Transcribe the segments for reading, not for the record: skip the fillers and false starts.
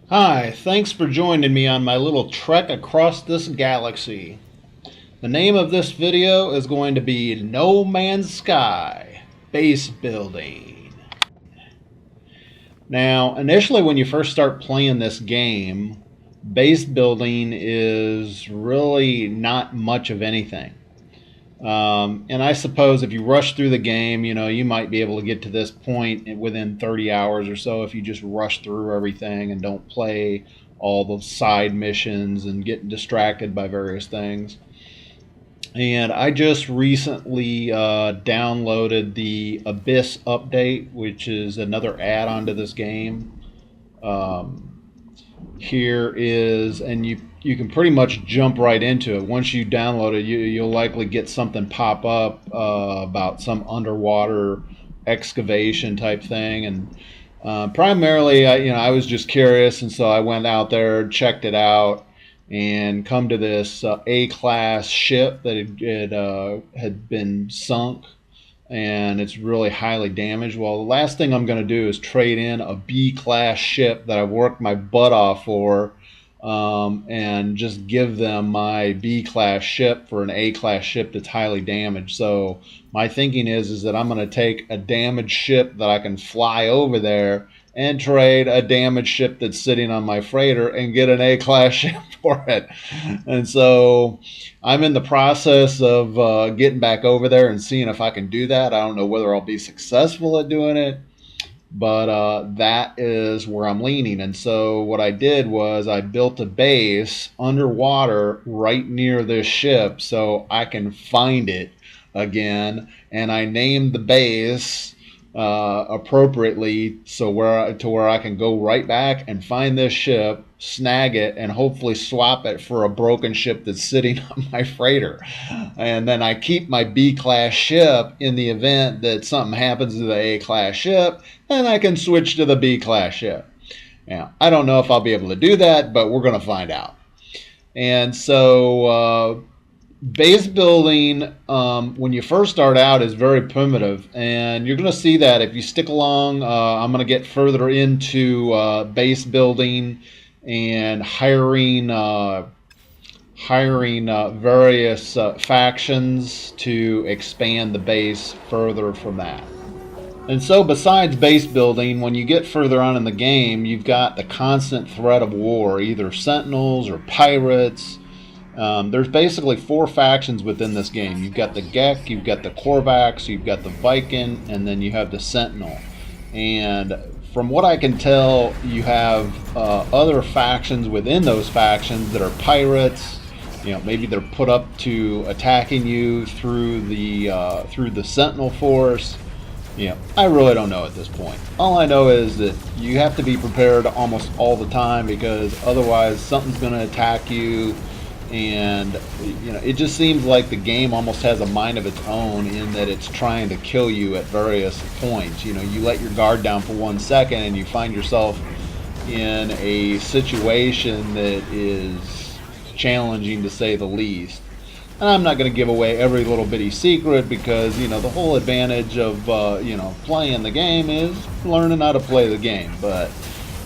Hi, thanks for joining me on my little trek across this galaxy. The name of this video is going to be No Man's Sky Base Building. Now, initially when you first start playing this game, base building is really not much of anything. And I suppose if you rush through the game, you might be able to get to this point within 30 hours or so if you just rush through everything and don't play all the side missions and get distracted by various things. And I just recently downloaded the Abyss update, which is another add on to this game. Um, Here is, and you can pretty much jump right into it. Once you download it, you'll likely get something pop up about some underwater excavation type thing. And primarily, I was just curious, and so I went out there, checked it out, and come to this A-class ship that had been sunk, and it's really highly damaged. Well, the last thing I'm going to do is trade in a B class ship that I've worked my butt off for, and just give them my B class ship for an A class ship that's highly damaged. So my thinking is that I'm going to take a damaged ship that I can fly over there and trade a damaged ship that's sitting on my freighter and get an A class ship for it. And so I'm in the process of getting back over there and seeing if I can do that. I don't know whether I'll be successful at doing it, but that is where I'm leaning. And so what I did was I built a base underwater right near this ship so I can find it again, and I named the base appropriately, so where I can go right back and find this ship, snag it, and hopefully swap it for a broken ship that's sitting on my freighter. And then I keep my B class ship in the event that something happens to the A class ship, and I can switch to the B class ship. Now, I don't know if I'll be able to do that, but we're going to find out. And so base building, when you first start out, is very primitive, and you're going to see that if you stick along. I'm going to get further into base building and hiring various factions to expand the base further from that. And so besides base building, when you get further on in the game, you've got the constant threat of war, either sentinels or pirates. There's basically four factions within this game. You've got the Gek, you've got the Korvax, you've got the Viking, and then you have the Sentinel. And from what I can tell, you have other factions within those factions that are pirates. Maybe they're put up to attacking you through the Sentinel force. I really don't know at this point. All I know is that you have to be prepared almost all the time, because otherwise something's going to attack you. And it just seems like the game almost has a mind of its own, in that it's trying to kill you at various points. You let your guard down for 1 second and you find yourself in a situation that is challenging, to say the least. And I'm not going to give away every little bitty secret, because the whole advantage of playing the game is learning how to play the game. But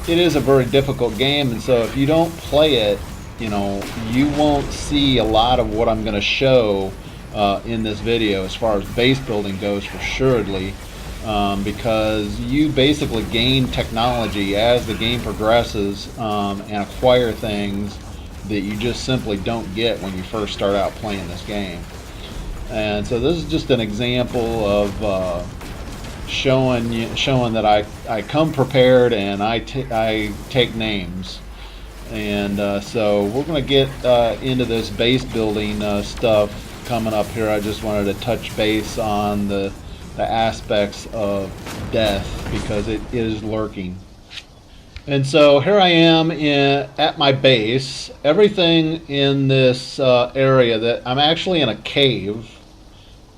it is a very difficult game, and so if you don't play it, you won't see a lot of what I'm going to show in this video as far as base building goes, for assuredly, because you basically gain technology as the game progresses, and acquire things that you just simply don't get when you first start out playing this game. And so this is just an example of showing that I come prepared, and I take names. And so we're going to get into this base building stuff coming up here. I just wanted to touch base on the aspects of death, because it is lurking. And so here I am at my base. Everything in this area, that I'm actually in a cave,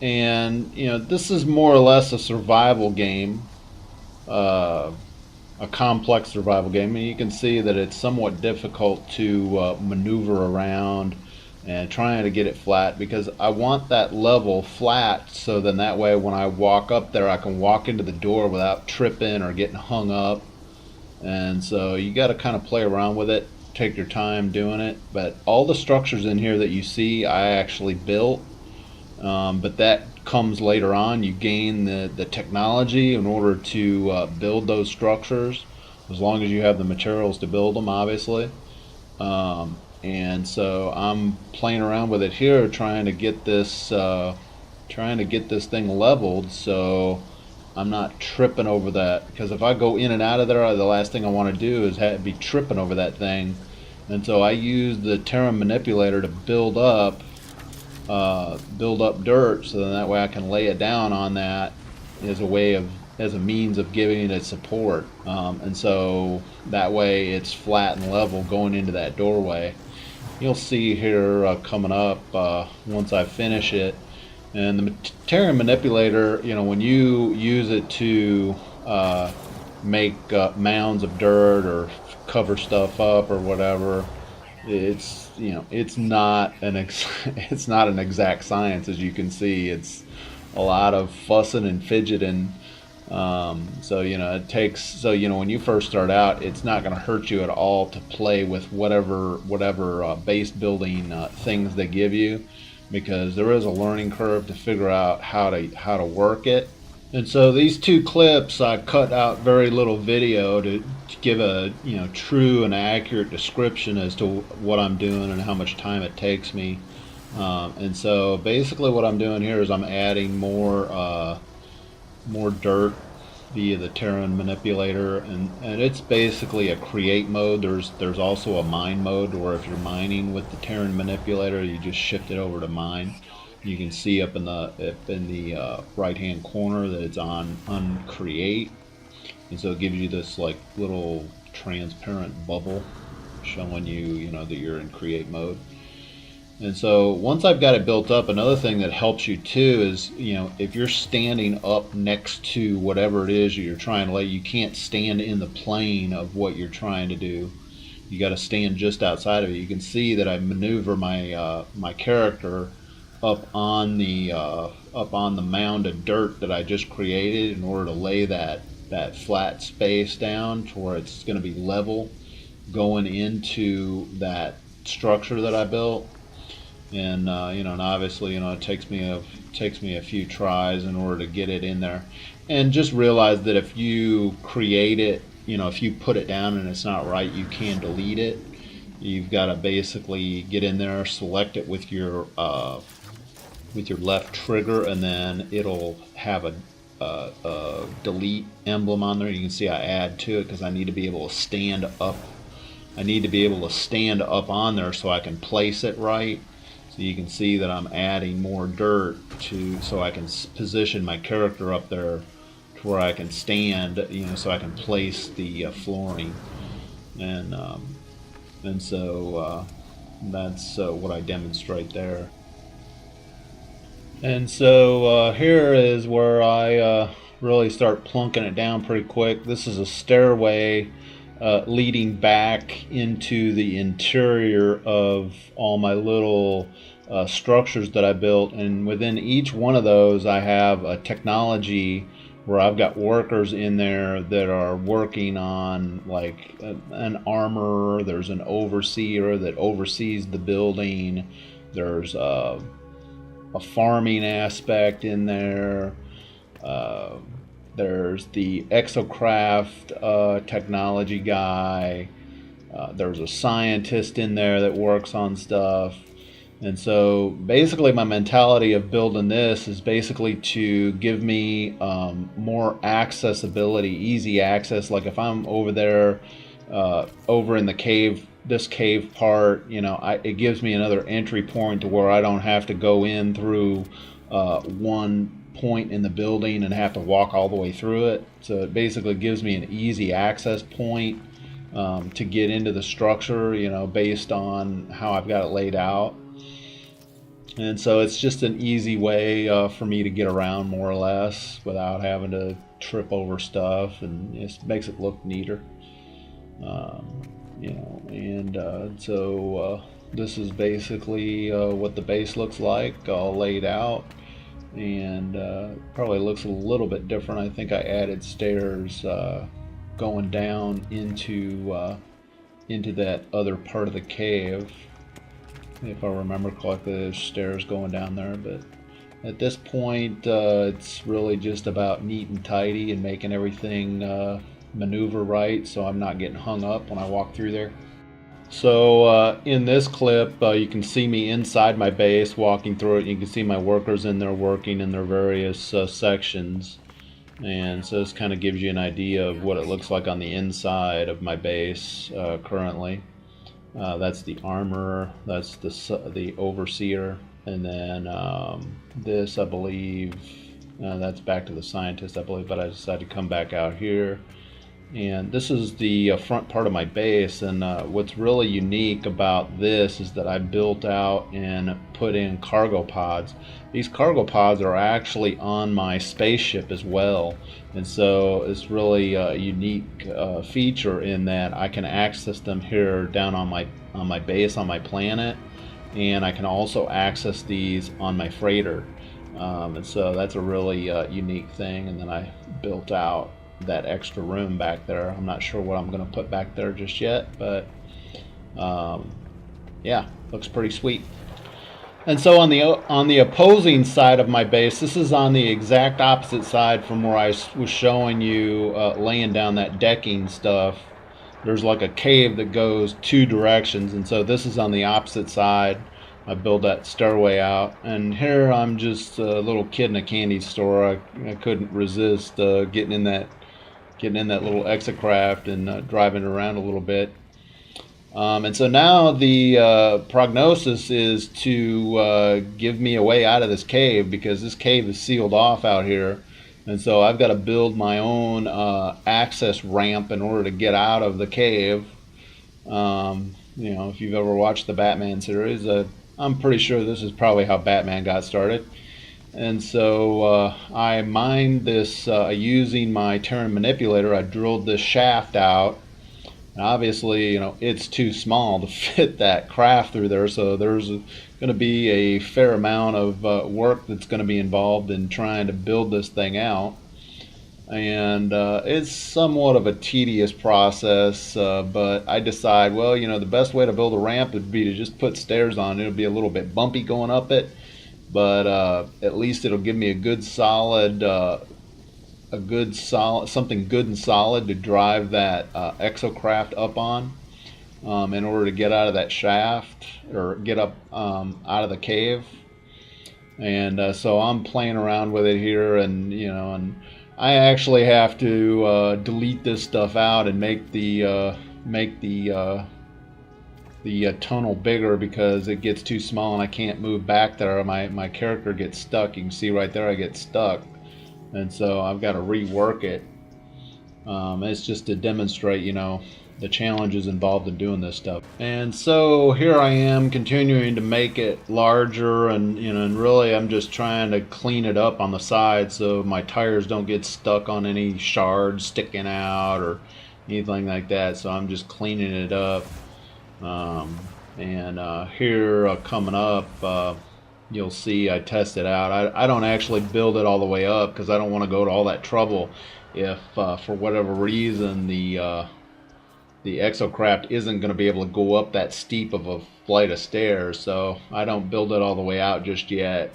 and this is more or less a survival game, a complex survival game, and you can see that it's somewhat difficult to maneuver around and trying to get it flat, because I want that level flat, so then that way when I walk up there, I can walk into the door without tripping or getting hung up. And so you got to kind of play around with it, take your time doing it. But all the structures in here that you see, I actually built. But that comes later on. You gain the technology in order to build those structures, as long as you have the materials to build them, obviously. And so I'm playing around with it here, trying to get this thing leveled, so I'm not tripping over that. Because if I go in and out of there, the last thing I want to do is be tripping over that thing. And so I use the Terrain Manipulator to build up dirt, so then that way I can lay it down on that as a way of as a means of giving it support. And so that way it's flat and level going into that doorway. You'll see here coming up once I finish it. And the Terrain Manipulator, when you use it to make mounds of dirt or cover stuff up or whatever, it's not it's not an exact science, as you can see. It's a lot of fussing and fidgeting. So it takes, when you first start out, it's not going to hurt you at all to play with whatever base building things they give you, because there is a learning curve to figure out how to work it. And so these two clips, I cut out very little video to give a true and accurate description as to what I'm doing and how much time it takes me. And so basically what I'm doing here is I'm adding more dirt via the Terrain Manipulator, and it's basically a create mode. There's also a mine mode, where if you're mining with the Terrain Manipulator, you just shift it over to mine. You can see up in the right hand corner that it's on create, and so it gives you this like little transparent bubble showing you that you're in create mode. And so once I've got it built up, another thing that helps you too is, if you're standing up next to whatever it is you're trying to lay, you can't stand in the plane of what you're trying to do. You got to stand just outside of it. You can see that I maneuver my character up on the mound of dirt that I just created in order to lay that flat space down to where it's going to be level going into that structure that I built. And and obviously it takes me a few tries in order to get it in there. And just realize that if you create it, if you put it down and it's not right, you can delete it. You've got to basically get in there, select it with your left trigger, and then it'll have a delete emblem on there. You can see I add to it because I need to be able to stand up. I need to be able to stand up on there so I can place it right. So you can see that I'm adding more dirt so I can position my character up there to where I can stand, so I can place the flooring. And so that's what I demonstrate there. And so here is where I really start plunking it down pretty quick. This is a stairway leading back into the interior of all my little structures that I built, and within each one of those I have a technology where I've got workers in there that are working on like an armorer. There's an overseer that oversees the building. There's a farming aspect in there. There's the Exocraft technology guy. There's a scientist in there that works on stuff. And so basically my mentality of building this is basically to give me more accessibility, easy access. Like if I'm over there, over in the cave, this cave part, it gives me another entry point to where I don't have to go in through one point in the building and have to walk all the way through it. So it basically gives me an easy access point to get into the structure, based on how I've got it laid out. And so it's just an easy way for me to get around more or less without having to trip over stuff, and it makes it look neater. So this is basically what the base looks like, all laid out. And probably looks a little bit different. I think I added stairs going down into that other part of the cave. If I remember correctly, there's stairs going down there, but at this point, it's really just about neat and tidy and making everything maneuver right, so I'm not getting hung up when I walk through there. So in this clip, you can see me inside my base walking through it. You can see my workers in there working in their various sections. And so this kind of gives you an idea of what it looks like on the inside of my base currently. That's the armorer, that's the overseer, and then this, I believe, that's back to the scientist, I believe, but I decided to come back out here. And this is the front part of my base, and what's really unique about this is that I built out and put in cargo pods. These cargo pods are actually on my spaceship as well, and so it's really a unique feature in that I can access them here down on my base on my planet, and I can also access these on my freighter. And so that's a really unique thing. And then I built out that extra room back there. I'm not sure what I'm going to put back there just yet, but yeah, looks pretty sweet. And so on the opposing side of my base, this is on the exact opposite side from where I was showing you laying down that decking stuff. There's like a cave that goes two directions, and so this is on the opposite side. I build that stairway out, and here I'm just a little kid in a candy store. I couldn't resist getting in that little Exocraft and driving around a little bit. And so now the prognosis is to give me a way out of this cave, because this cave is sealed off out here. And so I've got to build my own access ramp in order to get out of the cave. You know, if you've ever watched the Batman series, I'm pretty sure this is probably how Batman got started. And so I mined this using my Terrain Manipulator. I drilled this shaft out. And obviously, you know, it's too small to fit that craft through there, so there's going to be a fair amount of work that's going to be involved in trying to build this thing out. And it's somewhat of a tedious process, but I decide, well, you know, the best way to build a ramp would be to just put stairs on. It'll be a little bit bumpy going up it, but at least it'll give me a good solid something good and solid to drive that Exocraft up on, in order to get out of that shaft, or get up out of the cave. And so I'm playing around with it here, and you know, and I actually have to delete this stuff out and make the tunnel bigger, because it gets too small and I can't move back there. My character gets stuck. You can see right there I get stuck. And so I've got to rework it. It's just to demonstrate, you know, the challenges involved in doing this stuff. And so here I am continuing to make it larger, and you know, and really I'm just trying to clean it up on the side so my tires don't get stuck on any shards sticking out or anything like that. So I'm just cleaning it up. Here coming up, you'll see I test it out. I don't actually build it all the way up, because I don't want to go to all that trouble if for whatever reason the Exocraft isn't going to be able to go up that steep of a flight of stairs. So I don't build it all the way out just yet.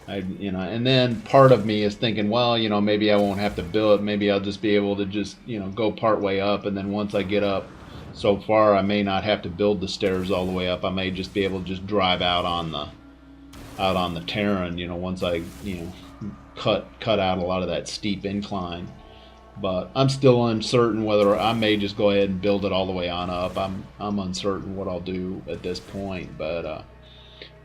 You know, and then part of me is thinking, well, you know, maybe I won't have to build it. Maybe I'll just be able to just, you know, go part way up, and then once I get up so far, I may not have to build the stairs all the way up. I may just be able to just drive out on the Terrain, you know, once I, you know, cut out a lot of that steep incline. But I'm still uncertain whether I may just go ahead and build it all the way on up. I'm uncertain what I'll do at this point, but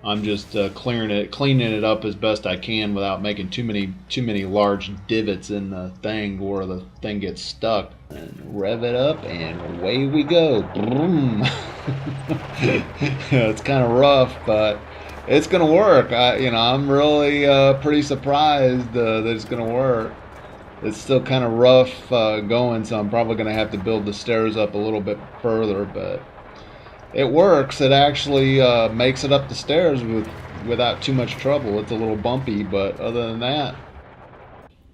I'm just cleaning it up as best I can without making too many large divots in the thing where the thing gets stuck. And rev it up, and away we go. It's kind of rough, but it's gonna work. I'm really pretty surprised that it's gonna work. It's still kind of rough going, so I'm probably gonna have to build the stairs up a little bit further, but it works. It actually makes it up the stairs without too much trouble. It's a little bumpy, but other than that,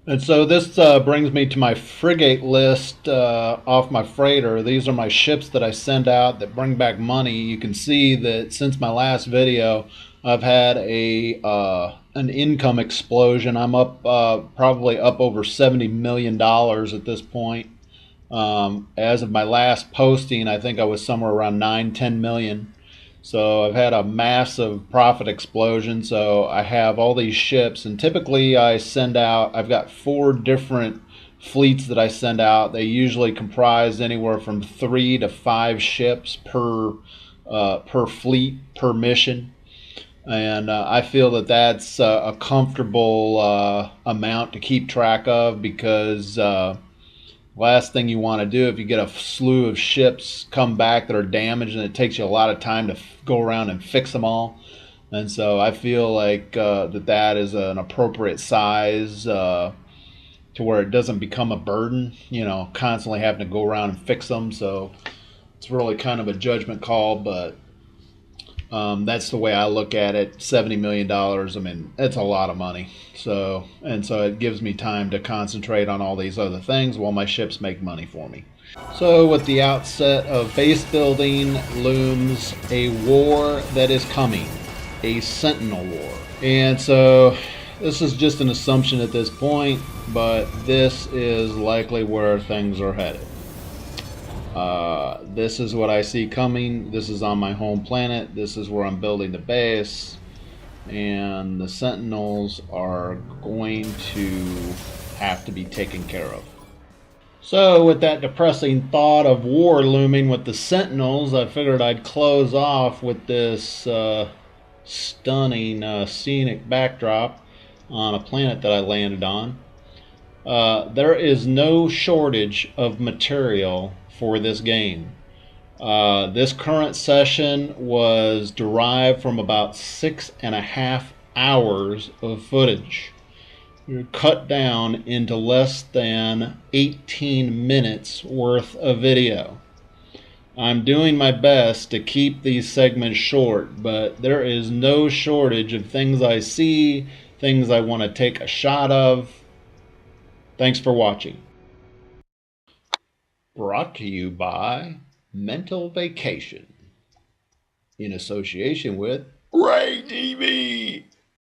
And so this brings me to my frigate list off my freighter. These are my ships that I send out that bring back money. You can see that since my last video, I've had a an income explosion. I'm up probably up over $70 million at this point. As of my last posting, I think I was somewhere around 9, 10 million. So I've had a massive profit explosion. So I have all these ships, and typically I send out, I've got 4 different fleets that I send out. They usually comprise anywhere from 3 to 5 ships per fleet per mission. And I feel that that's a comfortable amount to keep track of because last thing you want to do if you get a slew of ships come back that are damaged and it takes you a lot of time to go around and fix them all. And so I feel like that is an appropriate size to where it doesn't become a burden, constantly having to go around and fix them. So it's really kind of a judgment call, but that's the way I look at it. $70 million. I mean, it's a lot of money. So it gives me time to concentrate on all these other things while my ships make money for me. So with the outset of base building looms a war that is coming, a Sentinel War. And so this is just an assumption at this point, but this is likely where things are headed. This is what I see coming. This is on my home planet. This is where I'm building the base. And the Sentinels are going to have to be taken care of. So with that depressing thought of war looming with the Sentinels, I figured I'd close off with this stunning scenic backdrop on a planet that I landed on. There is no shortage of material for this game. This current session was derived from about 6.5 hours of footage. You're cut down into less than 18 minutes worth of video. I'm doing my best to keep these segments short, but there is no shortage of things I see, things I want to take a shot of. Thanks for watching. Brought to you by Mental Vacation in association with Ray TV.